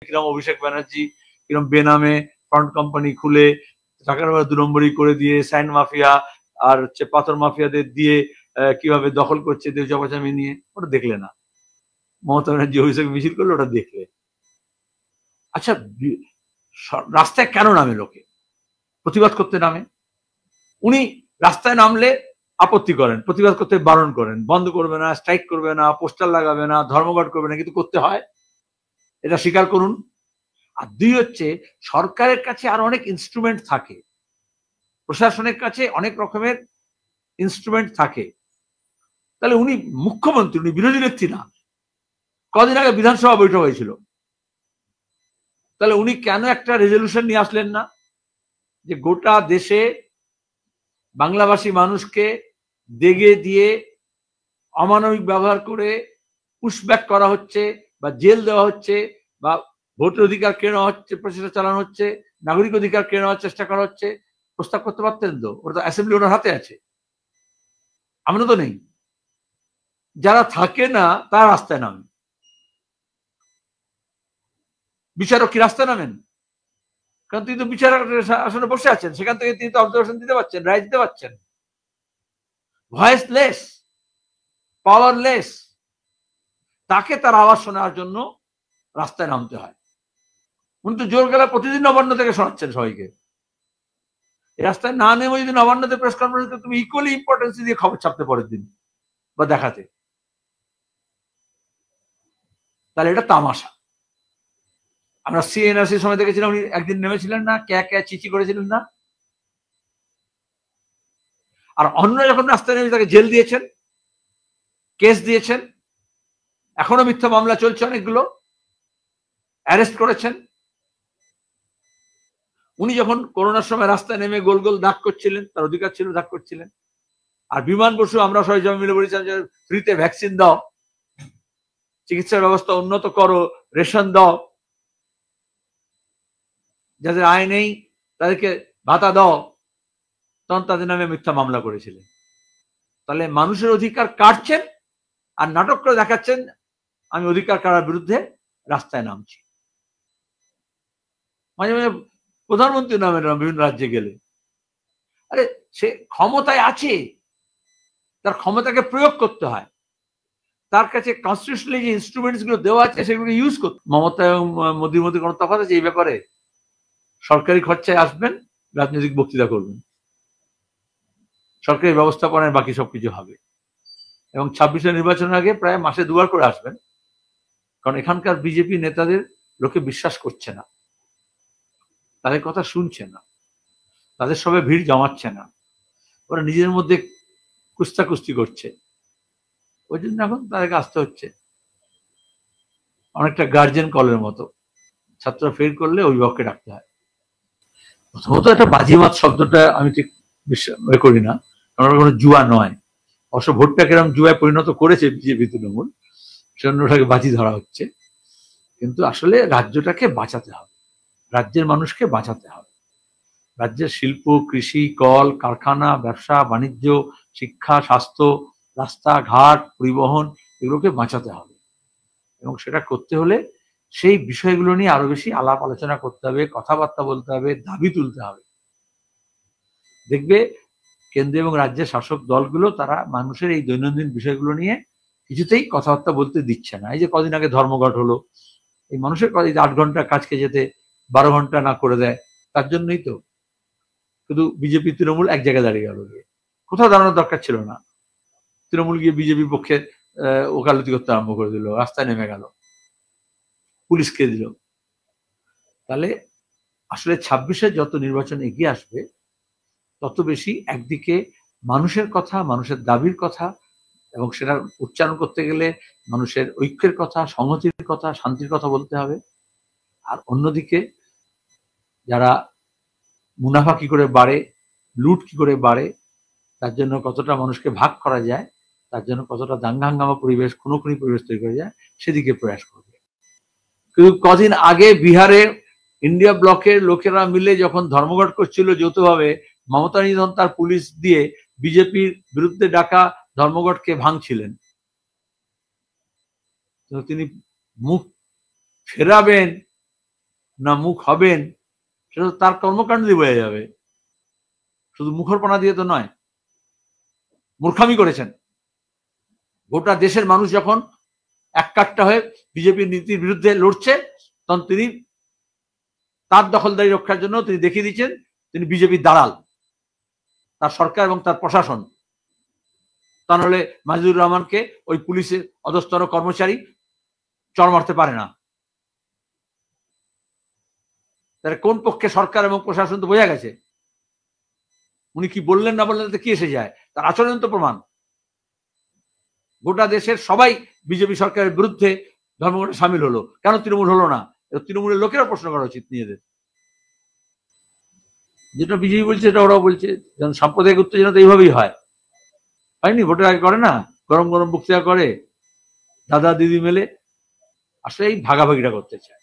কিরম অভিষেক ব্যানার্জি কিরম বেনামে ফ্রন্ট কোম্পানি খুলে টাকার 2 নম্বরই করে দিয়ে স্যান্ড মাফিয়া আর হচ্ছে পাথর মাফিয়াদের দিয়ে কিভাবে দখল করছে দেশ জপাচামি নিয়ে, ওটা দেখলে না। মমতা ব্যানার্জি অভিষেক মিছিল করলে ওটা দেখলে। আচ্ছা, রাস্তায় কেন নামে লোকে? প্রতিবাদ করতে নামে। উনি রাস্তায় নামলে আপত্তি করেন, প্রতিবাদ করতে বারণ করেন, বন্ধ করবে না, স্ট্রাইক করবে না, পোস্টার লাগাবে না, ধর্মঘট করবে না, কিন্তু করতে হয়, এটা স্বীকার করুন। আর 2 হচ্ছে সরকারের কাছে আরো অনেক ইনস্ট্রুমেন্ট থাকে, প্রশাসনের কাছে অনেক রকমের ইনস্ট্রুমেন্ট থাকে। তাহলে উনি মুখ্যমন্ত্রী, উনি বিরোধী নেত্রী না। কদিন আগে বিধানসভা বৈঠক হয়েছিল, তাহলে উনি কেন একটা রেজলিউশন নিয়ে আসলেন না যে গোটা দেশে বাংলাভাষী মানুষকে দেগে দিয়ে অমানবিক ব্যবহার করে পুশব্যাক করা হচ্ছে বা জেল দেওয়া হচ্ছে বা ভোটের অধিকার কেড়ে নেওয়া হচ্ছে, প্রচেষ্টা চালানো হচ্ছে, নাগরিক অধিকার কেড়ে নেওয়ার চেষ্টা করা হচ্ছে? প্রস্তাব করতে পারতেন তো, ওটা তো অ্যাসেম্বলি ওনার হাতে আছে, আমরা তো নেই। যারা থাকে না তারা রাস্তায় নামে। বিচারক কি রাস্তায় নামেন? কারণ তিনি তো বিচারক আসনে বসে আছেন, সেখান থেকে তিনি তো অবজারভেশন দিতে পারছেন, রায় দিতে পারছেন। ভয়েসলেস, পাওয়ারলেস, তাকে তার আওয়াজ শোনার জন্য রাস্তায় নামতে হয়। উনি তো জোর গলা প্রতিদিন নবান্ন থেকে শোনাচ্ছেন সবাইকে। এই রাস্তায় না নেমে যদি নবান্নতে প্রেস কনফারেন্স তুমি ইকুয়ালি ইম্পর্টেন্স দিয়ে খবর ছাপতে পরের দিন বা দেখাতে, তাহলে এটা তামাশা। আমরা সিএনআরসির সময় দেখেছিলাম উনি একদিন নেমেছিলেন না, ক্যা চিচি করেছিলেন না? আর অন্য যখন রাস্তায় নেমে তাকে জেল দিয়েছেন, কেস দিয়েছেন, এখনো মিথ্যা মামলা চলছে, অনেকগুলো অ্যারেস্ট করেছেন। উনি যখন করোনার সময় রাস্তায় নেমে গোল গোল দাগ করছিলেন, তার অধিকার ছিল, দাগ করছিলেন। আর বিমান বসু আমরা সবাই জমি মিলে বলেছিলাম যে ফ্রিতে ভ্যাকসিন দাও, চিকিৎসা ব্যবস্থা উন্নত করো, রেশন দাও, যাদের আয় নেই তাদেরকে ভাতা দাও, তখন তাদের নামে মিথ্যা মামলা করেছিলেন। তাহলে মানুষের অধিকার কাটছেন আর নাটক করে দেখাচ্ছেন আমি অধিকার কাটার বিরুদ্ধে রাস্তায় নামছি। মাঝে মাঝে প্রধানমন্ত্রী নামে বিভিন্ন রাজ্যে গেলে, আরে সে ক্ষমতায় আছে, তার ক্ষমতাকে প্রয়োগ করতে হয়, তার কাছে কনস্টিটিউশনালি যে ইনস্ট্রুমেন্টস গুলো দেওয়া আছে সেগুলো ইউজ করতে। মমতা এবং মোদীর মধ্যে কোনো তফাৎ আছে এই ব্যাপারে? সরকারি খরচায় আসবেন, রাজনৈতিক বক্তৃতা করবেন, সরকারি ব্যবস্থাপনায় বাকি সবকিছু হবে, এবং 26 নির্বাচনের আগে প্রায় মাসে 2 বার করে আসবেন। কারণ এখানকার বিজেপি নেতাদের লোকে বিশ্বাস করছে না, তাদের কথা শুনছে না, তাদের সবাই ভিড় জমাচ্ছে না, ওরা নিজের মধ্যে কুস্তাকুস্তি করছে। ওই জন্য এখন তাদেরকে আসতে হচ্ছে, অনেকটা গার্জেন কলের মতো। ছাত্র ফেল করলে অভিভাবককে ডাকতে হয়। প্রথমত একটা বাজিমাত শব্দটা আমি ঠিক বিশ্বাস করি না, কারণ কোনো জুয়া নয়। অবশ্য ভোটটা কিরকম জুয়ায় পরিণত করেছে বিজেপি তৃণমূল, সেজন্য ওটাকে বাজি ধরা হচ্ছে। কিন্তু আসলে রাজ্যটাকে বাঁচাতে হবে, রাজ্যের মানুষকে বাঁচাতে হবে। রাজ্যের শিল্প, কৃষি, কল কারখানা, ব্যবসা বাণিজ্য, শিক্ষা, স্বাস্থ্য, রাস্তাঘাট, পরিবহন, এগুলোকে বাঁচাতে হবে। এবং সেটা করতে হলে সেই বিষয়গুলো নিয়ে আরো বেশি আলাপ আলোচনা করতে হবে, কথাবার্তা বলতে হবে, দাবি তুলতে হবে। দেখবে কেন্দ্র এবং রাজ্যের শাসক দলগুলো তারা মানুষের এই দৈনন্দিন বিষয়গুলো নিয়ে কিছুতেই কথাবার্তা বলতে দিচ্ছে না। এই যে কদিন আগে ধর্মঘট হলো, এই মানুষের 8 ঘন্টা কাজকে যেতে 12 ঘন্টা না করে দেয়, তার জন্যই তো। শুধু বিজেপি তৃণমূল এক জায়গায় দাঁড়িয়ে গেল, কোথাও দাঁড়ানোর দরকার ছিল না। তৃণমূল গিয়ে বিজেপির পক্ষে ওকালতি করতে আরম্ভ করে দিল, রাস্তায় নেমে গেল, পুলিশকে দিল। তাহলে আসলে 26-এ যত নির্বাচন এগিয়ে আসবে তত বেশি একদিকে মানুষের কথা, মানুষের দাবির কথা, এবং সেটা উচ্চারণ করতে গেলে মানুষের ঐক্যের কথা, সংহতির কথা, শান্তির কথা বলতে হবে। আর অন্যদিকে যারা মুনাফা কি করে বাড়ে, লুট কি করে বাড়ে, তার জন্য কতটা মানুষকে ভাগ করা যায়, তার জন্য কতটা দাঙ্গা হাঙ্গামা পরিবেশ, খুনোখুনি পরিবেশ তৈরি করা যায়, সেদিকে প্রয়াস করবে। কিন্তু কদিন আগে বিহারে ইন্ডিয়া ব্লকের লোকেরা মিলে যখন ধর্মঘট করছিল যৌথভাবে, মমতা নিধন তার পুলিশ দিয়ে বিজেপির বিরুদ্ধে ডাকা ধর্মঘটকে ভাঙছিলেন। তিনি মুখ ফেরাবেন না মুখ হবেন, সেটা তার কর্মকাণ্ড দিয়ে বোঝা যাবে, শুধু মুখরপনা দিয়ে তো নয়। মূর্খামি করেছেন। গোটা দেশের মানুষ যখন এককাট্টা হয়ে বিজেপির নীতির বিরুদ্ধে লড়ছে, তখন তিনি তার দখলদারি রক্ষার জন্য তিনি দেখিয়ে দিচ্ছেন তিনি বিজেপির দালাল, তার সরকার এবং তার প্রশাসন। তা নাহলে মাজিদুর রহমানকে ওই পুলিশের অধস্তন কর্মচারী চড় মারতে পারে না। তাহলে কোন পক্ষে সরকার এবং প্রশাসন তো বোঝা গেছে। উনি কি বললেন না বললেন কি এসে যায়, তার আচরণ তো প্রমাণ। গোটা দেশের সবাই বিজেপি সরকারের বিরুদ্ধে ধর্মঘটে সামিল হলো, কেন তৃণমূল হলো না? তৃণমূলের লোকেরা প্রশ্ন করা উচিত নিজেদের। যেটা বিজেপি বলছে এটা ওরাও বলছে, যেমন সাম্প্রদায়িক উত্তেজনা তো এইভাবেই হয়নি? ভোটের আগে করে না, গরম গরম বক্তৃতা করে দাদা দিদি মেলে, আসলে এই ভাগাভাগিটা করতে চায়।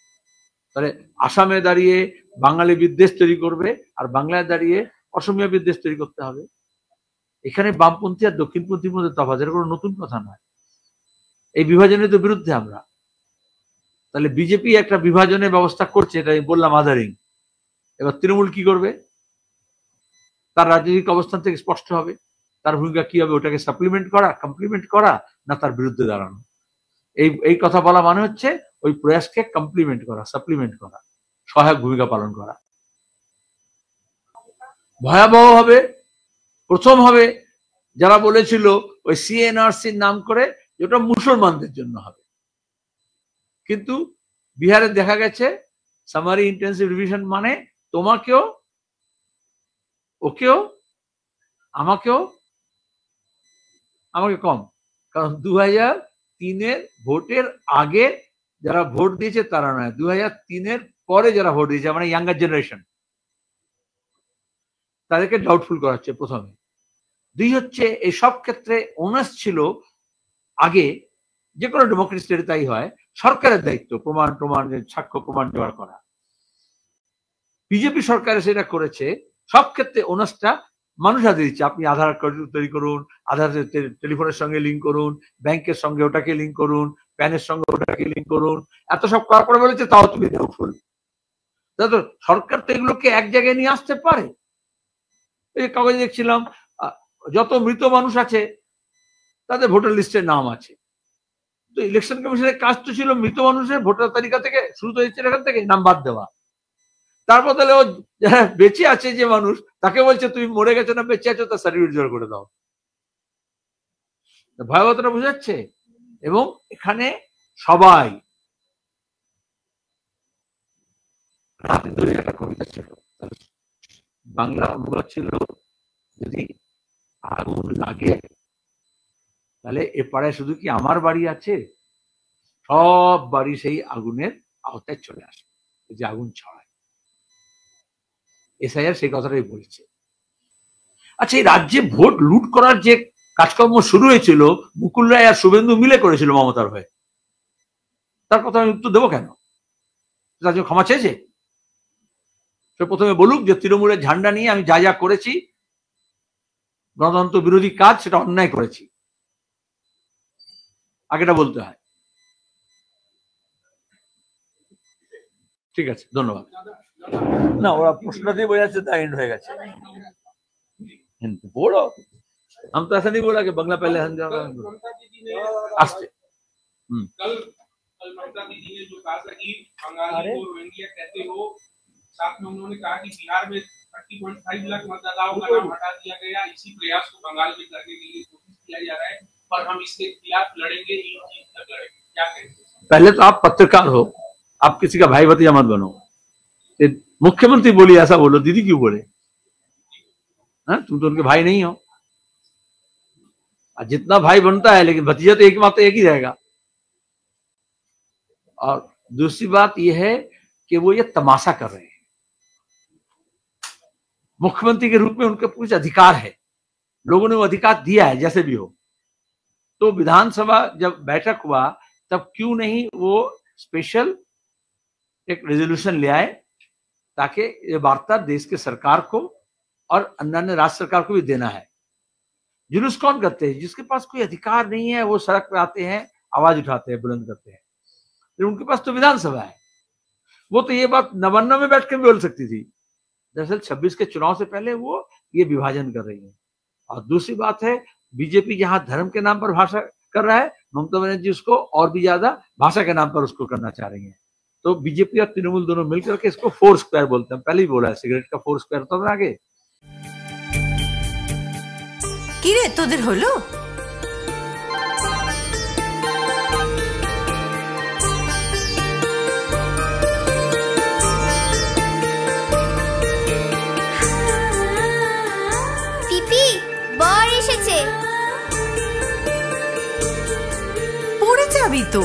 তাহলে আসামে দাঁড়িয়ে বাঙালি বিদ্বেষ তৈরি করবে, আর বাংলায় দাঁড়িয়ে অসমীয়া বিদ্বেষ তৈরি করতে হবে। এখানে বামপন্থী আর দক্ষিণপন্থীর মধ্যে তফাৎ, এটা কোনো নতুন কথা নয়। এই বিভাজনের তো বিরুদ্ধে আমরা। তাহলে বিজেপি একটা বিভাজনের ব্যবস্থা করছে, এটা আমি বললাম আধারিং। এবার তৃণমূল কি করবে? তার রাজনৈতিক অবস্থান থেকে স্পষ্ট হবে তার ভূমিকা কি হবে, ওটাকে সাপ্লিমেন্ট করা, কমপ্লিমেন্ট করা, না তার বিরুদ্ধে দাঁড়ানো। এই কথা বলা মানে হচ্ছে ওই প্রয়াসকে কমপ্লিমেন্ট করা, সাপ্লিমেন্ট করা, সহায়ক ভূমিকা পালন করা। ভয়াবহ হবে, প্রথম হবে যারা বলেছিল ওই সিএনআরসির নাম করে যেটা মুসলমানদের জন্য হবে, কিন্তু বিহারে দেখা গেছে সামারি ইন্টেন্সিভ রিভিশন মানে তোমাকেও, ওকেও, আমাকে কম। কারণ 2003-এর ভোটের আগে যারা ভোট দিয়েছে তারা নয়, 2003-এর পরে যারা ভোট দিয়েছে মানে ইয়াঙ্গার জেনারেশন, তাদেরকে ডাউটফুল করা হচ্ছে প্রথমে। দুই হচ্ছে এই সব ক্ষেত্রে অনার্স ছিল আগে, যে কোনো ডেমোক্রেসি স্টেটে তাই হয়, সরকারের দায়িত্ব প্রমাণ সাক্ষ্য প্রমাণ জোগাড় করা। বিজেপি সরকার সেটা করেছে, সব ক্ষেত্রে অনার্সটা মানুষ হাতে দিচ্ছে। আপনি আধার কার্ড তৈরি করুন, আধার টেলিফোনের সঙ্গে লিঙ্ক করুন, ব্যাংকের সঙ্গে ওটাকে লিঙ্ক করুন, প্যানের সঙ্গে ওটাকে লিঙ্ক করুন, এত সব করার পরে বলেছে তাও তুমি ডাউটফুল। তো সরকার তো এগুলোকে এক জায়গায় নিয়ে আসতে পারে। এই কাগজে দেখছিলাম যত মৃত মানুষ আছে তাদের ভোটার লিস্টের নাম আছে। তো ইলেকশন কমিশনের কাজ তো ছিল মৃত মানুষের ভোটার তালিকা থেকে শুরু তো হচ্ছে এখান থেকে নাম বাদ দেওয়া। তার বদলে ও যারা বেঁচে আছে যে মানুষ, তাকে বলছে তুমি মরে গেছো না বেঁচে আছো তার সার্টিফিকেট জোগাড় করে দাও। ভয়াবহতা বোঝাচ্ছে। এবং এখানে সবাই একটা কবিতা ছিল, বাংলা অনুবাদ ছিল, যদি আগুন লাগে তাহলে এ পাড়ায় শুধু কি আমার বাড়ি আছে, সব বাড়ি সেই আগুনের আওতায় চলে আসে, যে আগুন ছড়ায়। এসআইআর সেই কথাটাই বলছে। আচ্ছা, এই রাজ্যে ভোট লুট করার যে কাজকর্ম শুরু হয়েছিল মুকুল রায় আর শুভেন্দু মিলে করেছিল মমতার হয়ে, তার কথা আমি উত্তর দেবো কেন? তার জন্য ক্ষমা চেয়েছে। সে প্রথমে বলুক যে তৃণমূলের ঝান্ডা নিয়ে আমি যা যা করেছি গণতন্ত্র বিরোধী কাজ, সেটা অন্যায় করেছি, আগেটা বলতে হয়। ঠিক আছে, ধন্যবাদ। না, ওরা প্রশ্ন দিয়ে বোঝা যাচ্ছে তা এন্ড হয়ে গেছে। बोलो, हम तो ऐसा नहीं बोला कि बंगला पहले हम आस्ते। कल ममता दीदी ने जो कहा था कि बंगाली को रोहिंग्या कहते हो, साथ में उन्होंने कहा कि बिहार में 30.5 लाख मतदाताओं का नाम हटा दिया गया, इसी प्रयास को बंगाल में करने के लिए कोशिश किया जा रहा है, पर हम इसके खिलाफ लड़ेंगे, इन चीज तक लड़ेंगे। क्या कहते हैं? पहले तो आप पत्रकार हो, आप किसी का भाई भतीजा मत बनो। मुख्यमंत्री बोली ऐसा बोलो, दीदी क्यों बोले? तुम तो उनके भाई नहीं हो। जितना भाई बनता है, लेकिन भतीजा तो एकमात्र एक ही रहेगा। और दूसरी बात यह है कि वो ये तमाशा कर रहे हैं। मुख्यमंत्री के रूप में उनके कुछ अधिकार है, लोगों ने वो अधिकार दिया है जैसे भी हो। तो विधानसभा जब बैठक हुआ तब क्यों नहीं वो स्पेशल एक रेजोल्यूशन ले आए, ताकि ये वार्ता देश के सरकार को और अन्य राज्य सरकार को भी देना है। जुलूस कौन करते हैं? जिसके पास कोई अधिकार नहीं है वो सड़क पे आते हैं, आवाज उठाते हैं, बुलंद करते हैं। उनके पास तो विधानसभा है। वो तो ये बात नवान्न में बैठ कर भी बोल सकती थी। दरअसल 26 के चुनाव से पहले वो ये विभाजन कर रही है। और दूसरी बात है, बीजेपी जहां धर्म के नाम पर भाषा कर रहा है, ममता बनर्जी उसको और भी ज्यादा भाषा के नाम पर उसको करना चाह रही है। तो बीजेपी और तृणमूल दोनों मिलकर के इसको 4 स्क्वायर बोलते हैं। पहले ही बोला है, सिगरेट का 4 स्क्वायर होता था आगे। কিরে তোদের হলো? পিপি বর এসেছে। পড়ে যাবি তো।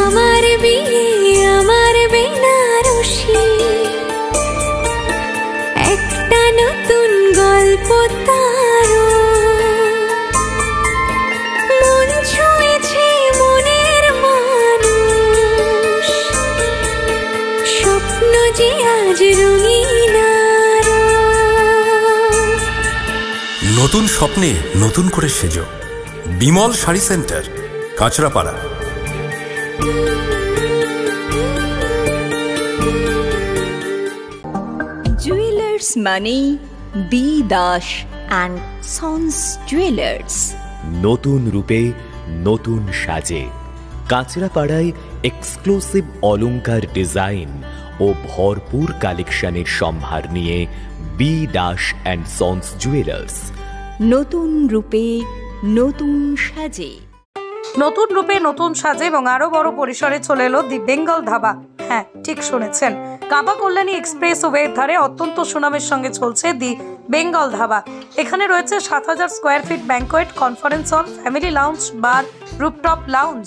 আমার বিয়ে আমার বেনারসি, একটা নতুন গল্প তারও, মন ছুঁয়েছে মনের মানুষ, স্বপ্ন যে আজ রঙিন আরো। নতুন স্বপ্নে নতুন করে সেজো, বিমল শাড়ি সেন্টার, কাঁচরাপাড়া। জুয়েলার্স মানে B Das and sons jewellers. নতুন রূপে নতুন সাজে কাঁচরাপাড়ায় এক্সক্লুসিভ অলংকার ডিজাইন ও ভরপুর কালেকশনের সম্ভার নিয়ে B Das and sons jewellers. নতুন রূপে নতুন সাজে। নতুন রূপে নতুন সাজে এবং আরো বড় পরিসরে চলে এলো দি বেঙ্গল ধাবা। হ্যাঁ, ঠিক শুনেছেন, কাঁপা কল্যাণী এক্সপ্রেস ওয়ের ধারে অত্যন্ত সুনামের সঙ্গে চলছে দি বেঙ্গল ধাবা। এখানে রয়েছে 7000 square feet banquet, conference hall, family lounge, bar, rooftop lounge.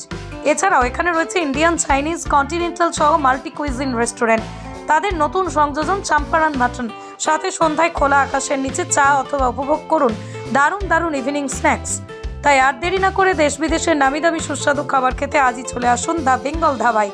এছাড়াও এখানে রয়েছে ইন্ডিয়ান, চাইনিজ, কন্টিনেন্টাল সহ মাল্টি কুইজিন রেস্টুরেন্ট। তাদের নতুন সংযোজন চাম্পারান মাটন, সাথে সন্ধ্যায় খোলা আকাশের নিচে চা অথবা উপভোগ করুন দারুণ দারুণ ইভিনিং স্ন্যাক্স। তাই আর দেরি না করে দেশ বিদেশের নামি দামি সুস্বাদু খাবার খেতে আজই চলে আসুন দ্য বেঙ্গল ধাবায়।